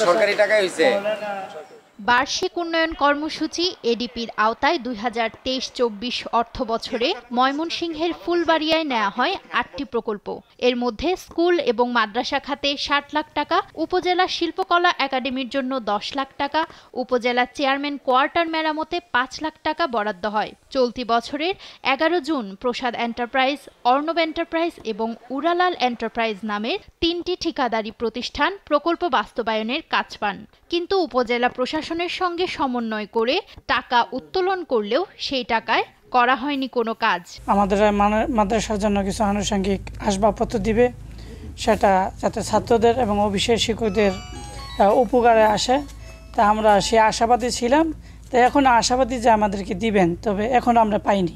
সরকারি টাকায় হইছে। বার্ষিক উন্নয়ন কর্মসূচি এডিপির আওতায় 2023-24 অর্থ বছরে ময়মনসিংহের ফুলবাড়িয়ায় নেওয়া হয় 8টি প্রকল্প। এর মধ্যে স্কুল এবং মাদ্রাসা খাতে 60 লাখ টাকা, উপজেলা শিল্পকলা একাডেমির জন্য 10 লাখ টাকা, উপজেলা চেয়ারম্যান কোয়ার্টার মেরামতে 5 লাখ টাকা বরাদ্দ হয়। চলতি বছরের 11 জুন প্রসাদ এন্টারপ্রাইজ, অর্ণব এন্টারপ্রাইজ এবং উড়ালাল এন্টারপ্রাইজ নামের 3টি ঠিকাদারি প্রতিষ্ঠান প্রকল্প বাস্তবায়নের কাজ পান। কিন্তু উপজেলা প্রশাসনের সঙ্গে সমন্বয় করে টাকা উত্তোলন করলেও সেই টাকায় করা হয়নি কোনো কাজ। আমাদের মাদ্রাসার জন্য কিছু আনুষঙ্গিক আসবাবপত্র দিবে, সেটা যাতে ছাত্রদের এবং অফিসের শিক্ষকদের উপকারে আসে, তা আমরা সে আশাবাদী ছিলাম। তো এখন আশাবাদী যে আমাদেরকে দিবেন, তবে এখন আমরা পাইনি।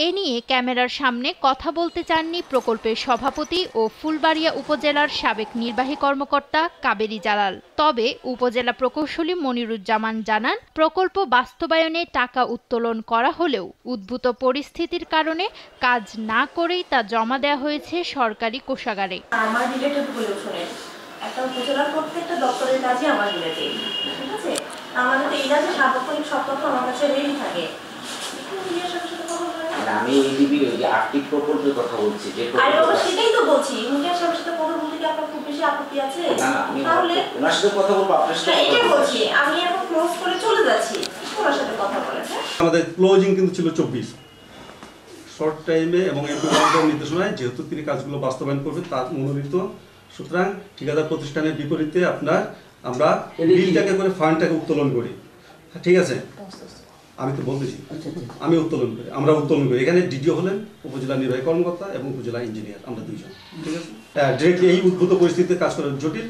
এ নিয়ে ক্যামেরার সামনে কথা বলতে চাননি প্রকল্পের সভাপতি ও ফুলবাড়িয়া উপজেলার সাবেক নির্বাহী কর্মকর্তা কাবেরী জালাল। তবে উপজেলা প্রকৌশলী মনিরুজ্জামান জানান, প্রকল্প বাস্তবায়নে টাকা উত্তোলন করা হলেও উদ্ভূত পরিস্থিতির কারণে কাজ না করেই তা জমা দেওয়া হয়েছে সরকারি কোষাগারে। আমার রিলেটেড বলে শুনেন, একটা উপজেলার প্রত্যেকটা দপ্তরের কাজই আমার রিলেটেড, ঠিক আছে? আমাদের এই যে সার্বক্ষণিক সব তথ্য আমার কাছে রেডি থাকে। আমি এডিপি ওই যে 8টি প্রকল্পের কথা বলছি, যে আরে বাবা সেটাই তো বলছি। মুকেশ স্যারের সাথে কথা বলতে কি আপনার খুব বেশি আপত্তি আছে? না আমি তাহলে ওনার সাথে কথা বলবো, আপনার সাথে এটা বলছি। আমি এখন ক্লোজ করে চলে যাচ্ছি, ওনার সাথে কথা বলেন। আমাদের ক্লোজিং কিন্তু ছিল 24 শর্ট টাইমে, এবং এমপির নির্দেশনায় যেহেতু তিনি কাজগুলো বাস্তবায়ন করবেন তার মনোনীত। সুতরাং ঠিকাদার প্রতিষ্ঠানের বিপরীতে আমরা বিলটাকে করে ফান্ডটাকে উত্তোলন করি, ঠিক আছে? আমি তো বলতেছি আমরা উত্তোলন করি। এখানে ডিডিও হলেন উপজেলা নির্বাহী কর্মকর্তা এবং উপজেলা ইঞ্জিনিয়ার, আমরা দুইজন, ঠিক আছে? ডিরেক্টলি এই উদ্ভূত পরিস্থিতিতে কাজ করার জটিল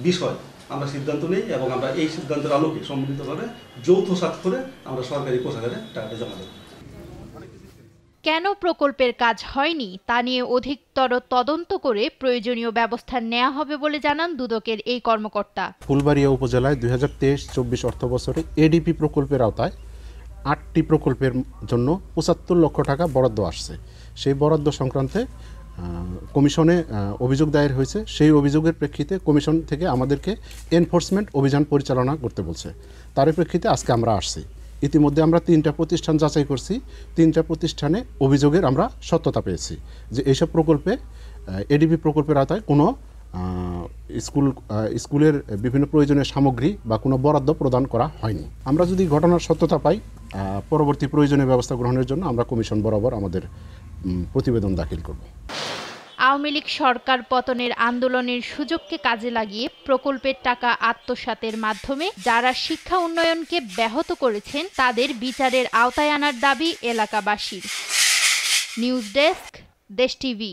বিষয় আমরা সিদ্ধান্ত নেই, এবং আমরা এই সিদ্ধান্তের আলোকে সম্মিলিতভাবে যৌথ স্বাক্ষরে আমরা সরকারি কোষাগারে টাকাটা জমা দেব। কেন প্রকল্পের কাজ হয়নি তা নিয়ে অধিকতর তদন্ত করে প্রয়োজনীয় ব্যবস্থা নেওয়া হবে বলে জানান দুদকের এই কর্মকর্তা। ফুলবাড়িয়া উপজেলায় 2023-24 অর্থ বছরে এডিপি প্রকল্পের আওতায় 8টি প্রকল্পের জন্য 75 লক্ষ টাকা বরাদ্দ আসছে। সেই বরাদ্দ সংক্রান্তে কমিশনে অভিযোগ দায়ের হয়েছে। সেই অভিযোগের প্রেক্ষিতে কমিশন থেকে আমাদেরকে এনফোর্সমেন্ট অভিযান পরিচালনা করতে বলছে। তার প্রেক্ষিতে আজকে আমরা আসছি। ইতিমধ্যে আমরা 3টা প্রতিষ্ঠান যাচাই করছি। 3টা প্রতিষ্ঠানে অভিযোগের আমরা সত্যতা পেয়েছি যে এইসব প্রকল্পে এডিপি প্রকল্পের আওতায় কোনো স্কুলের বিভিন্ন প্রয়োজনীয় সামগ্রী বা কোনো বরাদ্দ প্রদান করা হয়নি। আমরা যদি ঘটনার সত্যতা পাই, পরবর্তী প্রয়োজনীয় ব্যবস্থা গ্রহণের জন্য আমরা কমিশন বরাবর আমাদের প্রতিবেদন দাখিল করব। আওয়ামী লীগ সরকার পতনের আন্দোলনের সুযোগকে কাজে লাগিয়ে প্রকল্পের টাকা আত্মসাতের মাধ্যমে যারা শিক্ষা উন্নয়নকে ব্যাহত করেছেন তাদের বিচারের আওতায় আনার দাবি এলাকাবাসীর। নিউজ ডেস্ক, দেশ টিভি।